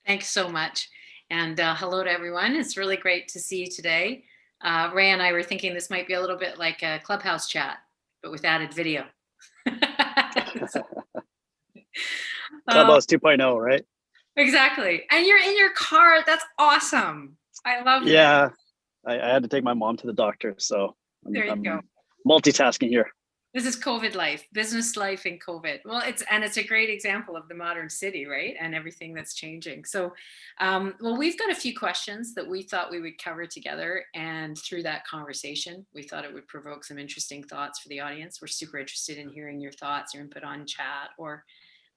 Thanks so much. And hello to everyone. It's really great to see you today. Ray and I were thinking this might be a little bit like a clubhouse chat, but with added video. uh, Clubhouse 2.0, right? exactly. And you're in your car. That's awesome. I love this. Yeah, I had to take my mom to the doctor, so There you go. I'm multitasking here. This is COVID life, business life in COVID. Well, it's a great example of the modern city, right? And everything that's changing. So, well, we've got a few questions that we thought we would cover together, and through that conversation, we thought it would provoke some interesting thoughts for the audience. We're super interested in hearing your thoughts, your input on chat, or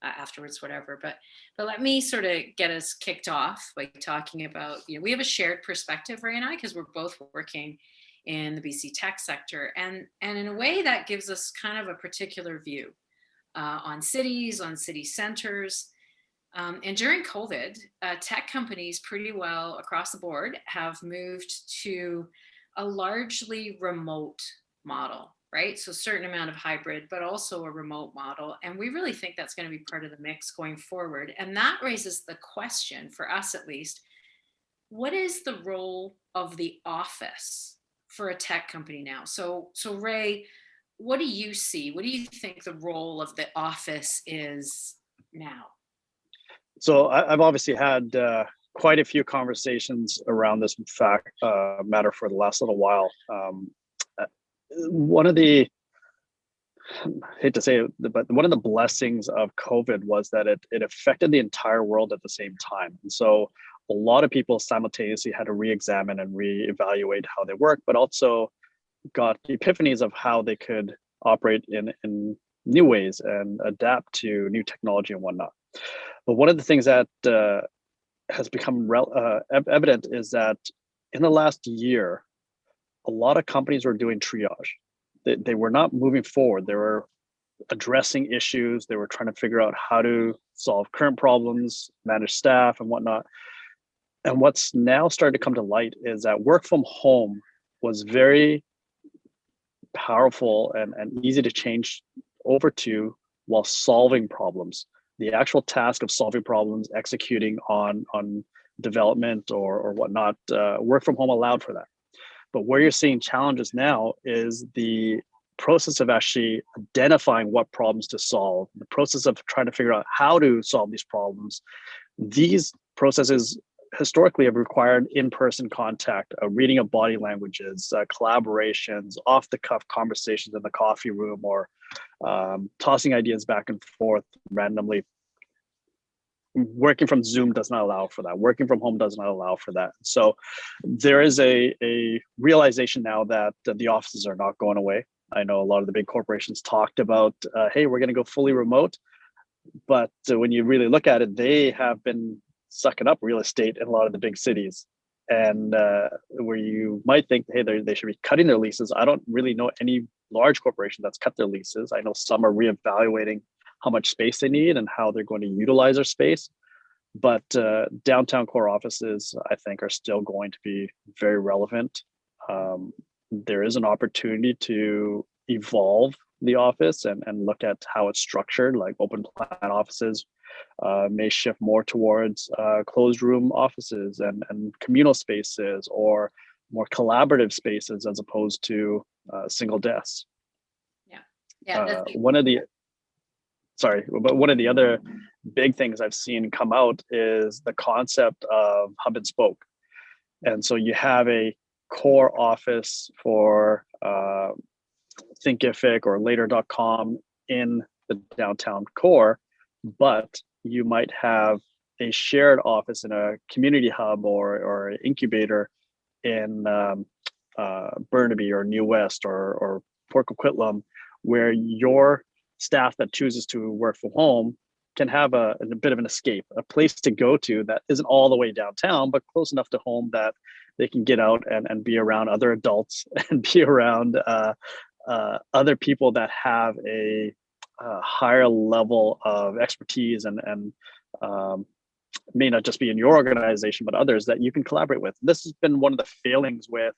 afterwards, whatever. But let me sort of get us kicked off by talking about, we have a shared perspective, Ray and I, because we're both working in the BC tech sector. And in a way that gives us kind of a particular view on cities, on city centers. And during COVID, tech companies pretty well across the board have moved to a largely remote model, right? So a certain amount of hybrid, but also a remote model. And we really think that's going to be part of the mix going forward. And that raises the question, for us at least, what is the role of the office for a tech company now? So Ray, what do you see? What do you think the role of the office is now? So I've obviously had quite a few conversations around this matter for the last little while. One of the I hate to say it, but one of the blessings of COVID was that it affected the entire world at the same time. And so a lot of people simultaneously had to re-examine and re-evaluate how they work, but also got epiphanies of how they could operate in new ways and adapt to new technology and whatnot. But one of the things that has become evident is that in the last year, a lot of companies were doing triage. They were not moving forward. They were addressing issues. They were trying to figure out how to solve current problems, manage staff and whatnot. And what's now started to come to light is that work from home was very powerful and easy to change over to while solving problems. The actual task of solving problems, executing on development or whatnot, work from home allowed for that. But where you're seeing challenges now is the process of actually identifying what problems to solve, the process of trying to figure out how to solve these problems. These processes historically have required in-person contact, reading of body languages, collaborations, off-the-cuff conversations in the coffee room, or tossing ideas back and forth randomly. Working from Zoom does not allow for that. Working from home does not allow for that. So there is a realization now that the offices are not going away. I know a lot of the big corporations talked about, hey, we're going to go fully remote. But when you really look at it, they have been sucking up real estate in a lot of the big cities. And where you might think, hey, they should be cutting their leases. I don't really know any large corporation that's cut their leases. I know some are reevaluating how much space they need and how they're going to utilize their space. But downtown core offices, I think, are still going to be very relevant. There is an opportunity to evolve the office and look at how it's structured, like open plan offices may shift more towards closed room offices and communal spaces, or more collaborative spaces as opposed to single desks. Yeah, yeah. One of the other big things I've seen come out is the concept of hub and spoke. And so you have a core office for Thinkific or later.com in the downtown core, but you might have a shared office in a community hub or an incubator in Burnaby or New West or Port Coquitlam, where your staff that chooses to work from home can have a bit of an escape, a place to go to that isn't all the way downtown, but close enough to home that they can get out and be around other adults and be around other people that have a higher level of expertise and may not just be in your organization, but others that you can collaborate with. This has been one of the failings with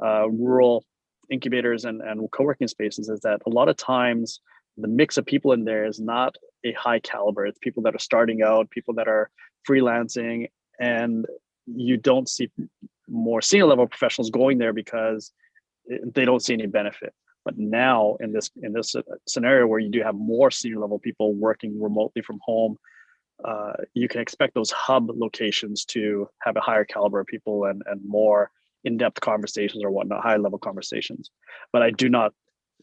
rural incubators and co-working spaces, is that a lot of times the mix of people in there is not a high caliber. It's people that are starting out, people that are freelancing, and you don't see more senior level professionals going there because they don't see any benefit. But now in this scenario where you do have more senior level people working remotely from home, you can expect those hub locations to have a higher caliber of people and more in-depth conversations or whatnot, high level conversations. But I do not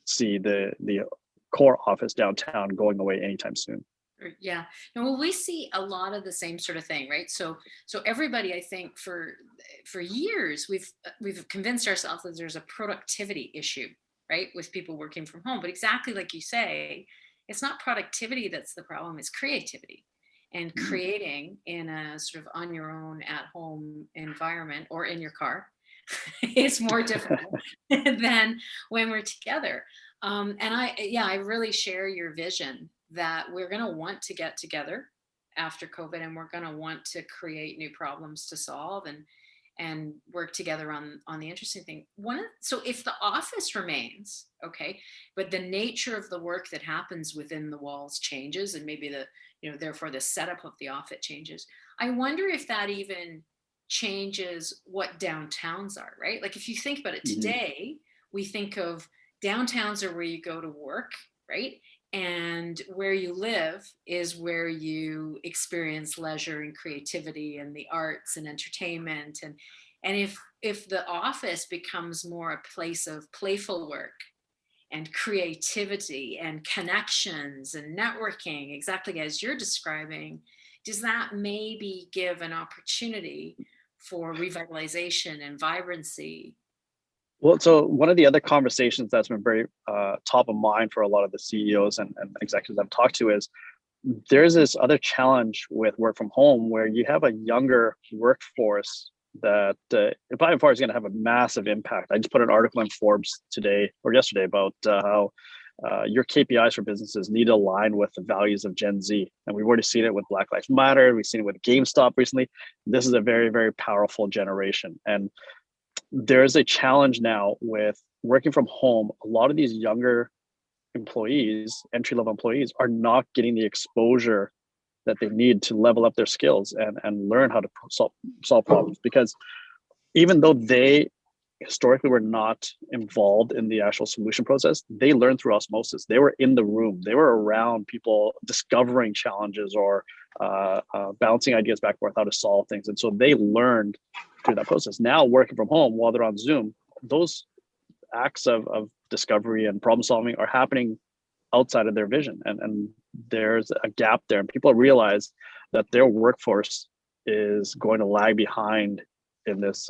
see the core office downtown going away anytime soon. Yeah. No, well, we see a lot of the same sort of thing, right? So everybody, I think, for years, we've convinced ourselves that there's a productivity issue, right, with people working from home. But exactly like you say, it's not productivity that's the problem; it's creativity, and Mhm. creating in a sort of on your own at home environment or in your car is more difficult than when we're together. And yeah, I really share your vision that we're going to want to get together after COVID, and we're going to want to create new problems to solve and work together on the interesting thing. So if the office remains, okay, but the nature of the work that happens within the walls changes, and maybe therefore the setup of the office changes. I wonder if that even changes what downtowns are, right? Like if you think about it Mhm. today, we think of downtowns are where you go to work, right? And where you live is where you experience leisure and creativity and the arts and entertainment. And if the office becomes more a place of playful work and creativity and connections and networking, exactly as you're describing, does that maybe give an opportunity for revitalization and vibrancy? Well, so one of the other conversations that's been very top of mind for a lot of the CEOs and executives I've talked to is there's this other challenge with work from home where you have a younger workforce that by and far is going to have a massive impact. I just put an article in Forbes today or yesterday about how your KPIs for businesses need to align with the values of Gen Z. And we've already seen it with Black Lives Matter. We've seen it with GameStop recently. This is a very, very powerful generation. And there's a challenge now with working from home. A lot of these younger employees, entry level employees, are not getting the exposure that they need to level up their skills and learn how to solve problems. Because even though they historically were not involved in the actual solution process, they learned through osmosis. They were in the room, they were around people discovering challenges or bouncing ideas back and forth how to solve things. And so they learned through that process. Now, working from home while they're on Zoom, those acts of discovery and problem solving are happening outside of their vision. And there's a gap there. And people realize that their workforce is going to lag behind in this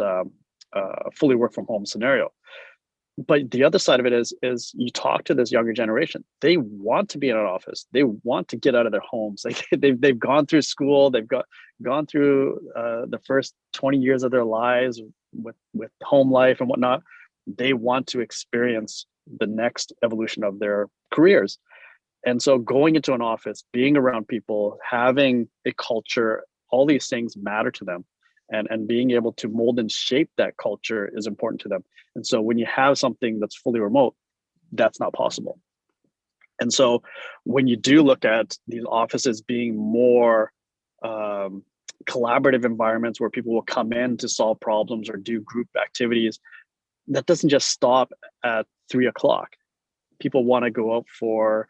fully work from home scenario. But the other side of it is you talk to this younger generation. They want to be in an office. They want to get out of their homes. Like they've gone through school. They've gone through the first 20 years of their lives with home life and whatnot. They want to experience the next evolution of their careers. And so going into an office, being around people, having a culture, all these things matter to them. And being able to mold and shape that culture is important to them. And so when you have something that's fully remote, that's not possible. And so when you do look at these offices being more collaborative environments where people will come in to solve problems or do group activities, that doesn't just stop at 3 o'clock. People want to go out for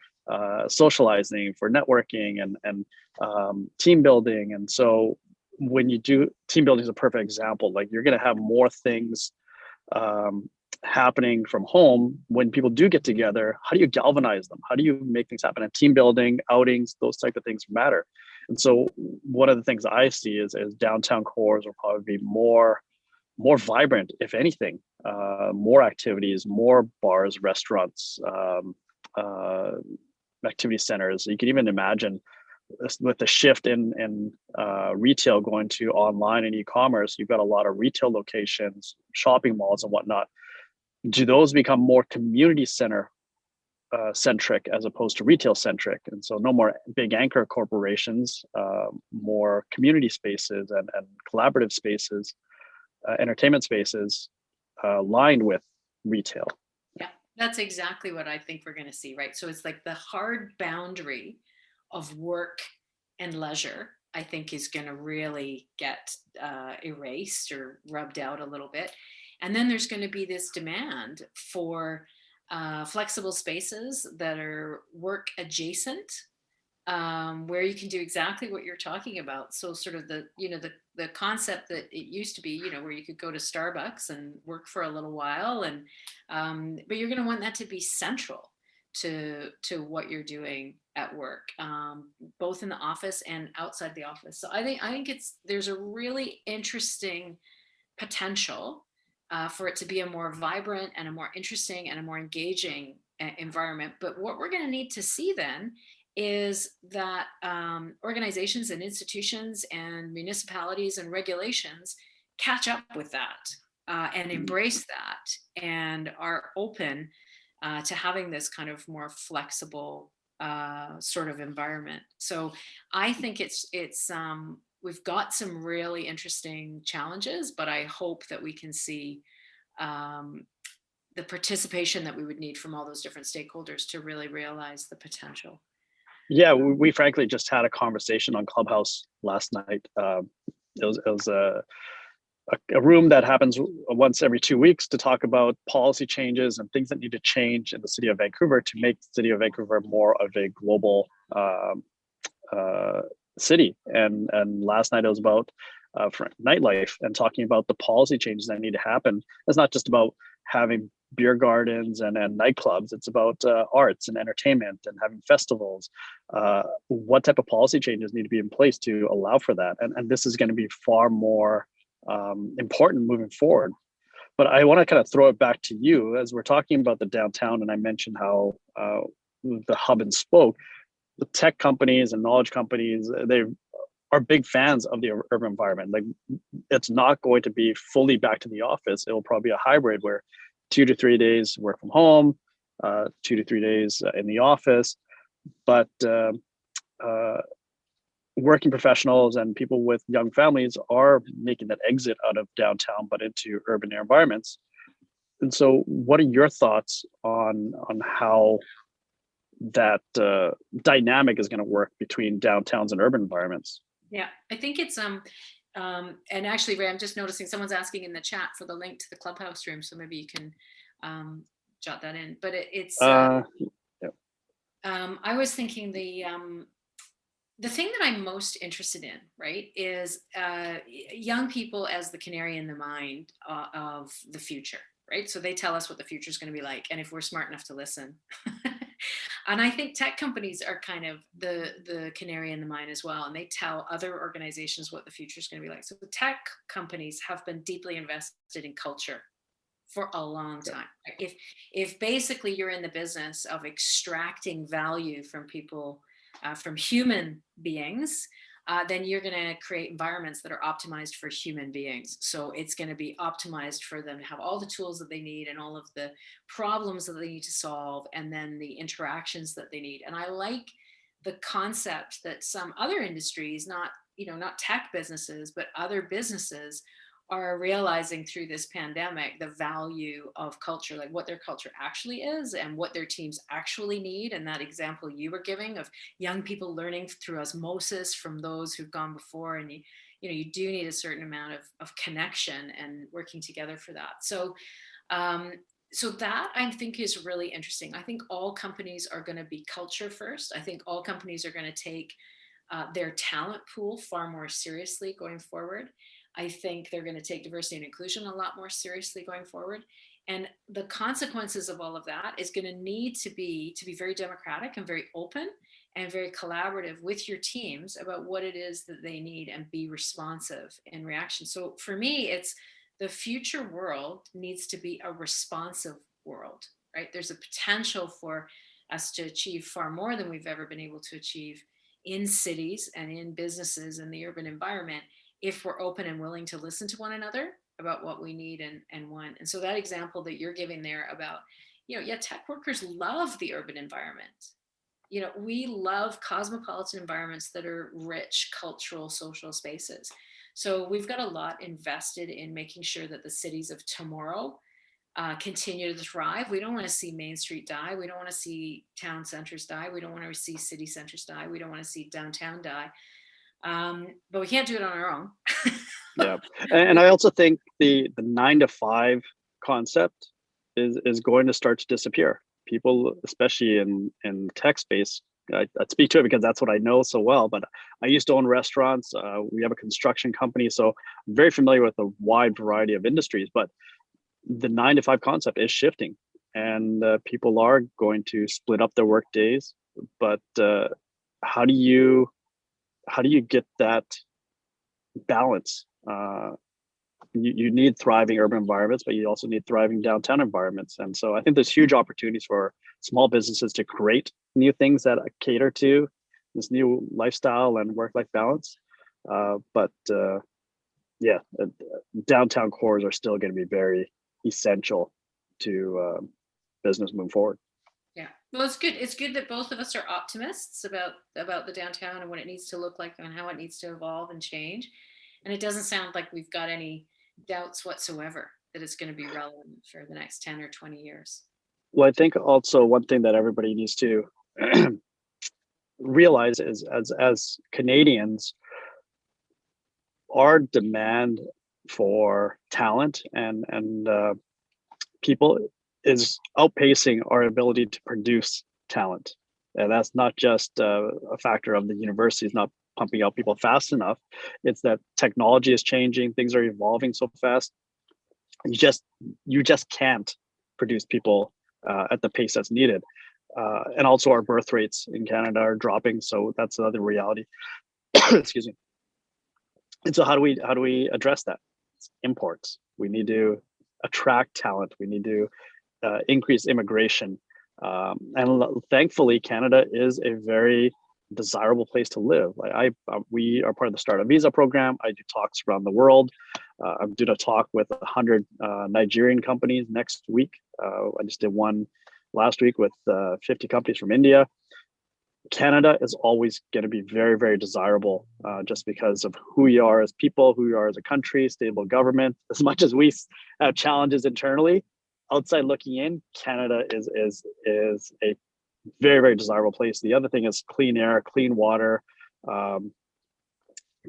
socializing, for networking, and team building. And so when you do team building is a perfect example. Like you're going to have more things um, happening from home when people do get together. How do you galvanize them? How do you make things happen? And team building, outings, those type of things matter. And so one of the things I see is downtown cores will probably be more vibrant, if anything, more activities, more bars, restaurants, uh, activity centers. You can even imagine with the shift in retail going to online and e-commerce, you've got a lot of retail locations, shopping malls and whatnot. Do those become more community center centric as opposed to retail centric? And so no more big anchor corporations, more community spaces and collaborative spaces, entertainment spaces lined with retail. Yeah, that's exactly what I think we're going to see, right? So it's like the hard boundary of work and leisure, I think is going to really get erased or rubbed out a little bit. And then there's going to be this demand for flexible spaces that are work adjacent, where you can do exactly what you're talking about. So sort of the concept that it used to be, where you could go to Starbucks and work for a little while, and but you're going to want that to be central to what you're doing at work, both in the office and outside the office. So I think there's a really interesting potential for it to be a more vibrant and a more interesting and a more engaging environment. But what we're going to need to see then is that organizations and institutions and municipalities and regulations catch up with that, and embrace that, and are open to having this kind of more flexible sort of environment. So I think we've got some really interesting challenges, but I hope that we can see um, the participation that we would need from all those different stakeholders to really realize the potential. Yeah, we frankly just had a conversation on Clubhouse last night. It was a room that happens once every 2 weeks to talk about policy changes and things that need to change in the city of Vancouver to make the city of Vancouver more of a global city. And last night it was about for nightlife and talking about the policy changes that need to happen. It's not just about having beer gardens and nightclubs. It's about arts and entertainment and having festivals. What type of policy changes need to be in place to allow for that? And this is going to be far more important moving forward. But I want to kind of throw it back to you as we're talking about the downtown, and I mentioned how the hub and spoke, the tech companies and knowledge companies, they are big fans of the urban environment. Like, it's not going to be fully back to the office. It'll probably be a hybrid where 2 to 3 days work from home, 2 to 3 days in the office. But working professionals and people with young families are making that exit out of downtown but into urban air environments. And so what are your thoughts on how that dynamic is going to work between downtowns and urban environments? Yeah, I think it's and actually, Ray, I'm just noticing someone's asking in the chat for the link to the Clubhouse room, so maybe you can jot that in. But it's Yeah. I was thinking the thing that I'm most interested in, right, is young people as the canary in the mine of the future, right? So they tell us what the future is going to be like, and if we're smart enough to listen. And I think tech companies are kind of the canary in the mine as well, and they tell other organizations what the future is going to be like. So the tech companies have been deeply invested in culture for a long time. If basically you're in the business of extracting value from people, from human beings, then you're going to create environments that are optimized for human beings. So it's going to be optimized for them to have all the tools that they need and all of the problems that they need to solve, and then the interactions that they need. And I like the concept that some other industries, not tech businesses, but other businesses, are realizing through this pandemic the value of culture, like what their culture actually is and what their teams actually need. And that example you were giving of young people learning through osmosis from those who've gone before, and you do need a certain amount of connection and working together for that. So that I think is really interesting. I think all companies are going to be culture first. I think all companies are going to take their talent pool far more seriously going forward. I think they're going to take diversity and inclusion a lot more seriously going forward. And the consequences of all of that is going to need to be very democratic and very open and very collaborative with your teams about what it is that they need, and be responsive in reaction. So for me, it's the future world needs to be a responsive world, right? There's a potential for us to achieve far more than we've ever been able to achieve in cities and in businesses in the urban environment, if we're open and willing to listen to one another about what we need and want. And so that example that you're giving there about, tech workers love the urban environment. We love cosmopolitan environments that are rich cultural, social spaces. So we've got a lot invested in making sure that the cities of tomorrow continue to thrive. We don't want to see Main Street die. We don't want to see town centers die. We don't want to see city centers die. We don't want to see downtown die. But we can't do it on our own. Yeah, and I also think the 9 to 5 concept is going to start to disappear. People, especially in tech space, I speak to it because that's what I know so well. But I used to own restaurants. We have a construction company, so I'm very familiar with a wide variety of industries. But the 9 to 5 concept is shifting, and people are going to split up their work days. But how do you get that balance? You need thriving urban environments, but you also need thriving downtown environments. And so I think there's huge opportunities for small businesses to create new things that cater to this new lifestyle and work-life balance. But yeah, downtown cores are still going to be very essential to business moving forward. Yeah. Well, it's good. It's good that both of us are optimists about the downtown and what it needs to look like and how it needs to evolve and change. And it doesn't sound like we've got any doubts whatsoever that it's going to be relevant for the next 10 or 20 years. Well, I think also one thing that everybody needs to realize is as Canadians, our demand for talent and people is outpacing our ability to produce talent. And that's not just a factor of the universities not pumping out people fast enough. It's that technology is changing, things are evolving so fast. You just can't produce people at the pace that's needed. And also our birth rates in Canada are dropping, so that's another reality. Excuse me. And so how do we address that? It's imports. We need to attract talent. We need to increase immigration. And thankfully, Canada is a very desirable place to live. We are part of the Startup Visa program. I do talks around the world. I'm doing a talk with 100 Nigerian companies next week. I just did one last week with 50 companies from India. Canada is always going to be very, very desirable just because of who we are as people, who we are as a country, stable government. As much as we have challenges internally, outside looking in, Canada is a very, very desirable place. The other thing is clean air, clean water.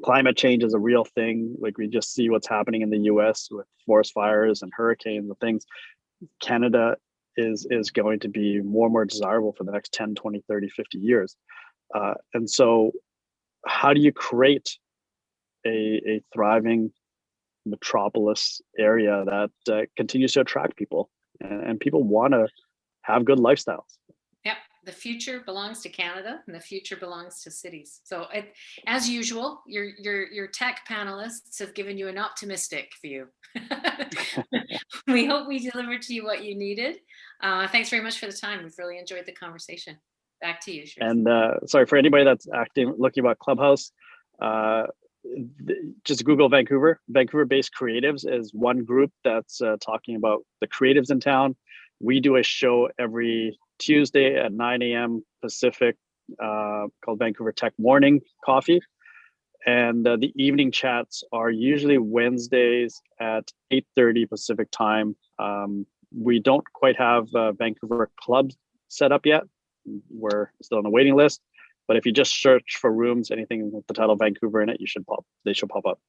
Climate change is a real thing. Like we just see what's happening in the US with forest fires and hurricanes and things. Canada is going to be more and more desirable for the next 10, 20, 30, 50 years. And so how do you create a thriving metropolis area that continues to attract people and people want to have good lifestyles? Yep. The future belongs to Canada and the future belongs to cities. So as usual, your tech panelists have given you an optimistic view. We hope we delivered to you what you needed. Thanks very much for the time. We've really enjoyed the conversation. Back to you, Shrews. And sorry, for anybody that's looking about Clubhouse, just Google Vancouver. Vancouver-based creatives is one group that's talking about the creatives in town. We do a show every Tuesday at 9 a.m. Pacific called Vancouver Tech Morning Coffee. And the evening chats are usually Wednesdays at 8:30 Pacific time. We don't quite have Vancouver clubs set up yet. We're still on the waiting list. But if you just search for rooms, anything with the title Vancouver in it, they should pop up.